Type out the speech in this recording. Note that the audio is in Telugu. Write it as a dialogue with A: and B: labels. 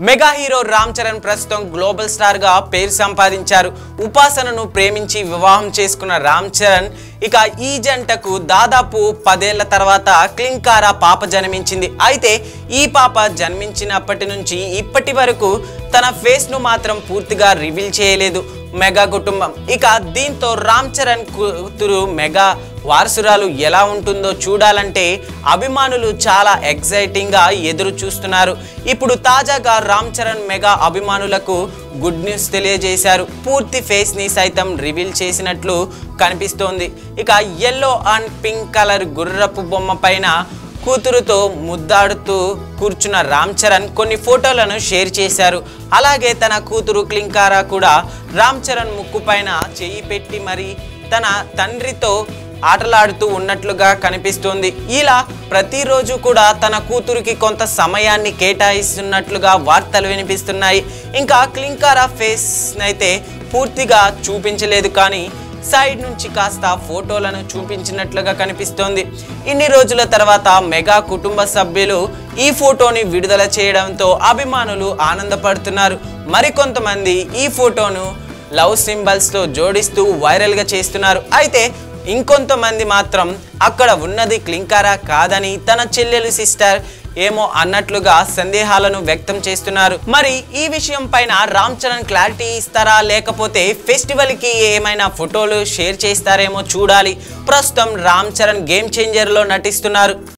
A: మెగా హీరో రామ్ చరణ్ ప్రస్తుతం గ్లోబల్ స్టార్ గా పేరు సంపాదించారు. ఉపాసనను ప్రేమించి వివాహం చేసుకున్న రామ్ చరణ్ ఇక ఈ జంటకు దాదాపు 10 ఏళ్ల తర్వాత క్లింకారా పాప జన్మించింది. అయితే ఈ పాప జన్మించినప్పటి నుంచి ఇప్పటి వరకు తన ఫేస్ ను మాత్రం పూర్తిగా రివీల్ చేయలేదు మెగా కుటుంబం. ఇక దీంతో రామ్ చరణ్ కూతురు మెగా వారసురాలు ఎలా ఉంటుందో చూడాలంటే అభిమానులు చాలా ఎక్సైటింగ్ గా ఎదురు చూస్తున్నారు. ఇప్పుడు తాజాగా రామ్ చరణ్ మెగా అభిమానులకు గుడ్ న్యూస్ తెలియజేశారు. పూర్తి ఫేస్ ని సైతం రివీల్ చేసినట్లు కనిపిస్తోంది. ఇక యెల్లో అండ్ పింక్ కలర్ గుర్రపు బొమ్మ పైన కూతురుతో ముద్దాడుతూ కూర్చున్న రామ్ చరణ్ కొన్ని ఫోటోలను షేర్ చేశారు. అలాగే తన కూతురు క్లింకారా కూడా రామ్ చరణ్ ముక్కు పైన చెయ్యి పెట్టి మరి తన తండ్రితో ఆటలాడుతూ ఉన్నట్లుగా కనిపిస్తోంది. ఇలా ప్రతిరోజు కూడా తన కూతురికి కొంత సమయాన్ని కేటాయిస్తున్నట్లుగా వార్తలు వినిపిస్తున్నాయి. ఇంకా క్లింకారా ఫేస్ అయితే పూర్తిగా చూపించలేదు, కానీ సైడ్ నుంచి కాస్త ఫోటోలను చూపించినట్లుగా కనిపిస్తోంది. ఇన్ని రోజుల తర్వాత మెగా కుటుంబ సభ్యులు ఈ ఫోటోని విడుదల చేయడంతో అభిమానులు ఆనందపడుతున్నారు. మరికొంతమంది ఈ ఫోటోను లవ్ సింబల్స్ తో జోడిస్తూ వైరల్ గా చేస్తున్నారు. అయితే ఇంకొంతమంది మాత్రం అక్కడ ఉన్నది క్లింకారా కాదని తన చెల్లెలు సిస్టర్ ఏమో అన్నట్లుగా సందేహాలను వ్యక్తం చేస్తున్నారు. మరి ఈ విషయం పైన రామ్ చరణ్ క్లారిటీ ఇస్తారా, లేకపోతే ఫెస్టివల్ కి ఏమైనా ఫోటోలు షేర్ చేస్తారేమో చూడాలి. ప్రస్తుతం రామ్ చరణ్ గేమ్ చేంజర్ లో నటిస్తున్నారు.